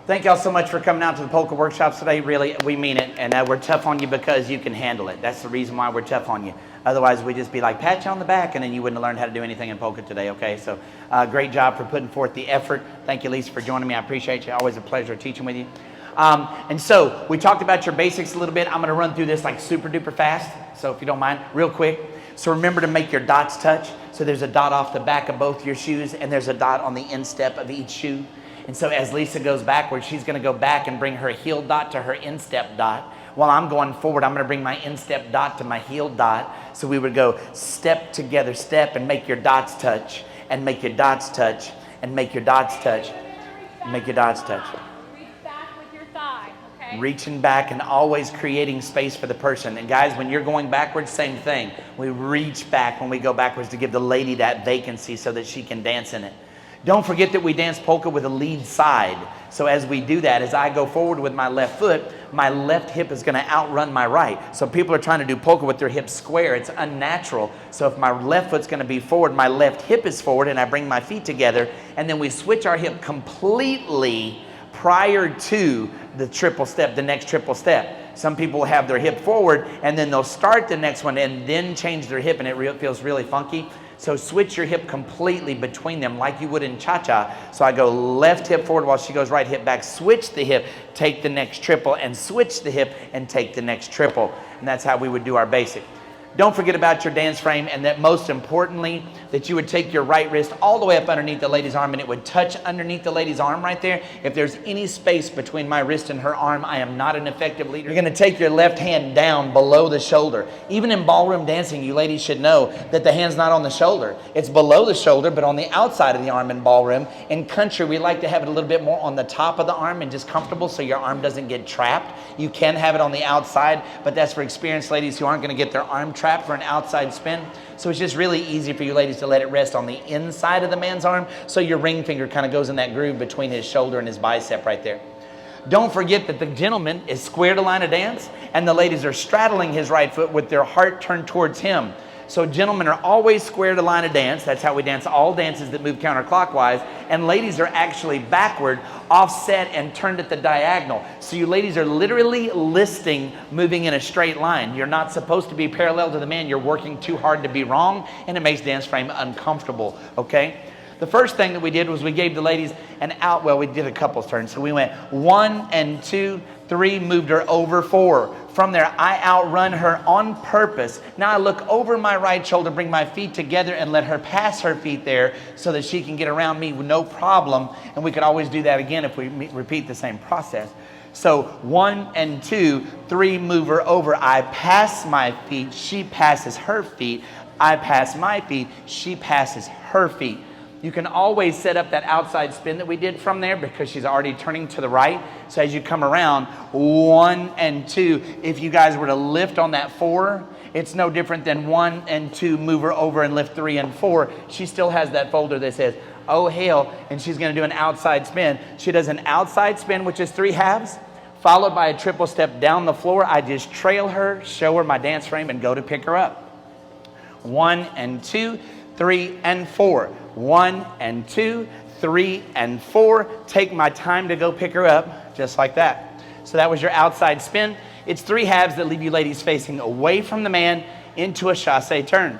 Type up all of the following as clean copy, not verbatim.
Thank y'all so much for coming out to the polka workshops today. Really, we mean it. And we're tough on you because you can handle it. That's the reason why we're tough on you. Otherwise, we'd just be like, pat you on the back, and then you wouldn't have learned how to do anything in polka today, okay? So great job for putting forth the effort. Thank you, Lisa, for joining me. I appreciate you. Always a pleasure teaching with you. And so we talked about your basics a little bit. I'm going to run through this like super duper fast. So if you don't mind, real quick. So remember to make your dots touch. So there's a dot off the back of both your shoes, and there's a dot on the instep of each shoe. And so as Lisa goes backwards, she's going to go back and bring her heel dot to her instep dot. While I'm going forward, I'm going to bring my instep dot to my heel dot. So we would go step together, step, and make your dots touch, and make your dots touch, and make your dots touch, and make your dots touch. Reach back with your thigh, okay? Reaching back and always creating space for the person. And guys, when you're going backwards, same thing. We reach back when we go backwards to give the lady that vacancy so that she can dance in it. Don't forget that we dance polka with a lead side. So as we do that, as I go forward with my left foot, my left hip is going to outrun my right. So people are trying to do polka with their hips square. It's unnatural. So if my left foot's going to be forward, my left hip is forward, and I bring my feet together, and then we switch our hip completely prior to the triple step, the next triple step. Some people have their hip forward, and then they'll start the next one and then change their hip, and it feels really funky. So switch your hip completely between them like you would in cha-cha. So I go left hip forward while she goes right hip back. Switch the hip, take the next triple, and switch the hip and take the next triple. And that's how we would do our basic. Don't forget about your dance frame, and that most importantly, that you would take your right wrist all the way up underneath the lady's arm, and it would touch underneath the lady's arm right there. If there's any space between my wrist and her arm, I am not an effective leader. You're going to take your left hand down below the shoulder. Even in ballroom dancing, you ladies should know that the hand's not on the shoulder. It's below the shoulder, but on the outside of the arm in ballroom. In country, we like to have it a little bit more on the top of the arm and just comfortable so your arm doesn't get trapped. You can have it on the outside, but that's for experienced ladies who aren't going to get their arm trapped for an outside spin. So it's just really easy for you ladies to let it rest on the inside of the man's arm, so your ring finger kind of goes in that groove between his shoulder and his bicep right there. Don't forget that the gentleman is square to line of dance, and the ladies are straddling his right foot with their heart turned towards him. So gentlemen are always square to line of dance. That's how we dance all dances that move counterclockwise. And ladies are actually backward, offset, and turned at the diagonal. So you ladies are literally listing moving in a straight line. You're not supposed to be parallel to the man. You're working too hard to be wrong, and it makes dance frame uncomfortable, okay? The first thing that we did was we gave the ladies an out, well, we did a couples turn. So we went 1 and 2, 3, moved her over 4. From there, I outrun her on purpose. Now I look over my right shoulder, bring my feet together, and let her pass her feet there so that she can get around me with no problem. And we could always do that again if we repeat the same process. So 1 and 2, 3, move her over. I pass my feet, she passes her feet. I pass my feet, she passes her feet. You can always set up that outside spin that we did from there because she's already turning to the right. So as you come around, 1 and 2, if you guys were to lift on that 4, it's no different than 1 and 2, move her over and lift 3 and 4. She still has that folder that says, oh hail, and she's going to do an outside spin. She does an outside spin, which is 3 halves, followed by a triple step down the floor. I just trail her, show her my dance frame, and go to pick her up. 1 and 2, 3 and 4. 1 and 2, 3 and 4. Take my time to go pick her up, just like that. So that was your outside spin. It's 3 halves that leave you ladies facing away from the man into a chassé turn.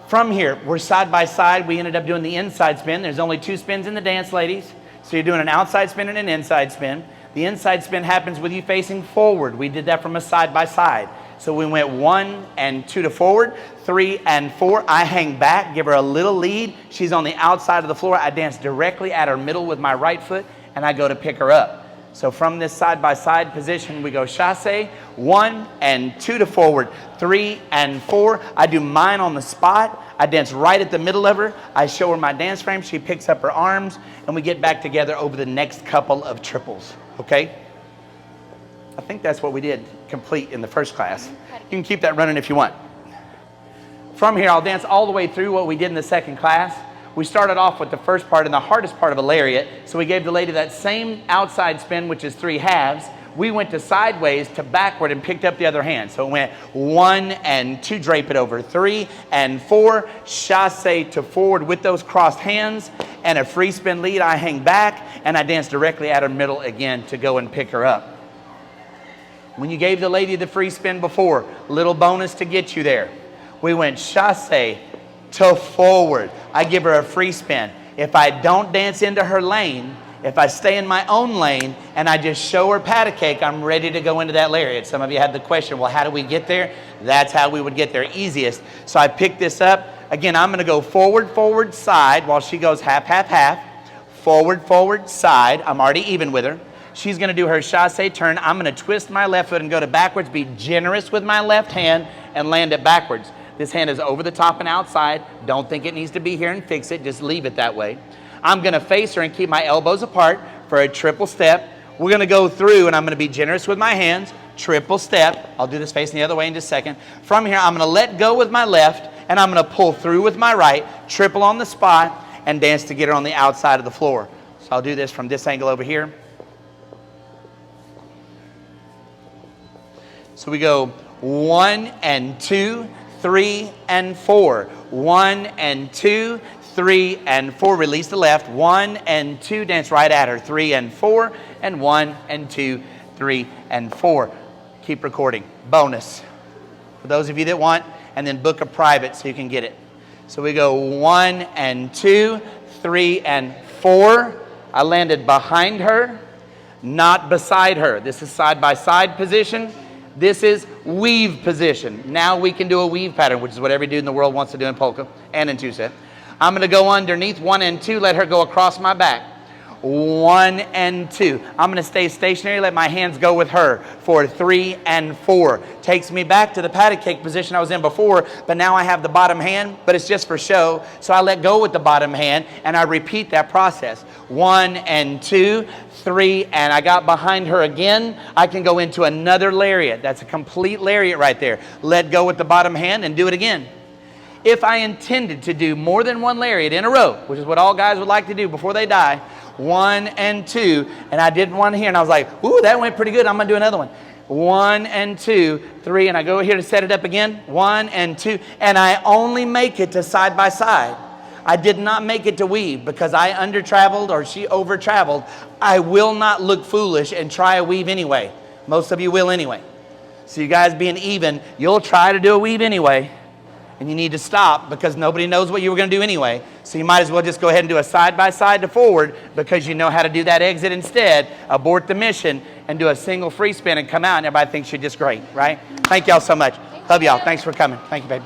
From here, we're side by side. We ended up doing the inside spin. There's only 2 spins in the dance, ladies. So you're doing an outside spin and an inside spin. The inside spin happens with you facing forward. We did that from a side by side. So we went 1 and 2 to forward, 3 and 4. I hang back, give her a little lead. She's on the outside of the floor. I dance directly at her middle with my right foot, and I go to pick her up. So from this side-by-side position, we go chassé, 1 and 2 to forward, 3 and 4. I do mine on the spot. I dance right at the middle of her. I show her my dance frame. She picks up her arms, and we get back together over the next couple of triples, okay? I think that's what we did complete in the first class. You can keep that running if you want. From here, I'll dance all the way through what we did in the second class. We started off with the first part and the hardest part of a lariat. So we gave the lady that same outside spin, which is 3 halves. we went to sideways to backward and picked up the other hand. So it went 1 and 2, drape it over, 3 and 4, chasse to forward with those crossed hands, and a free spin lead. I hang back and I dance directly at her middle again to go and pick her up. When you gave the lady the free spin before, little bonus to get you there. We went chasse to forward. I give her a free spin. If I don't dance into her lane, if I stay in my own lane and I just show her pat a cake, I'm ready to go into that lariat. Some of you had the question, well, how do we get there? That's how we would get there, easiest. So I pick this up. Again, I'm going to go forward, forward, side while she goes half, half, half. Forward, forward, side. I'm already even with her. She's going to do her chasse turn. I'm going to twist my left foot and go to backwards, be generous with my left hand, and land it backwards. This hand is over the top and outside. Don't think it needs to be here and fix it. Just leave it that way. I'm going to face her and keep my elbows apart for a triple step. We're going to go through, and I'm going to be generous with my hands. Triple step. I'll do this facing the other way in just a second. From here, I'm going to let go with my left, and I'm going to pull through with my right, triple on the spot, and dance to get her on the outside of the floor. So I'll do this from this angle over here. So we go 1 and 2, 3 and 4. 1 and 2, 3 and 4. Release the left. 1 and 2. Dance right at her. 3 and 4. And 1 and 2, 3 and 4. Keep recording. Bonus for those of you that want, and then book a private so you can get it. So we go 1 and 2, 3 and 4. I landed behind her, not beside her. This is side by side position. This is weave position. Now we can do a weave pattern, which is what every dude in the world wants to do in polka and in two-step. I'm going to go underneath 1 and 2, let her go across my back. 1 and 2. I'm going to stay stationary, let my hands go with her for 3 and 4. Takes me back to the patty cake position I was in before, but now I have the bottom hand, but it's just for show. So I let go with the bottom hand, and I repeat that process. 1 and 2, 3, and I got behind her again. I can go into another lariat. That's a complete lariat right there. Let go with the bottom hand and do it again. If I intended to do more than one lariat in a row, which is what all guys would like to do before they die, 1 and 2, and I did one here, and I was like, ooh, that went pretty good. I'm going to do another one. 1 and 2, 3, and I go here to set it up again. 1 and 2, and I only make it to side by side. I did not make it to weave because I under-traveled or she over-traveled. I will not look foolish and try a weave anyway. Most of you will anyway. So you guys being even, you'll try to do a weave anyway. And you need to stop because nobody knows what you were going to do anyway. So you might as well just go ahead and do a side-by-side to forward because you know how to do that exit instead. Abort the mission and do a single free spin and come out and everybody thinks you're just great, right? Thank y'all so much. Love y'all. Thanks for coming. Thank you, baby.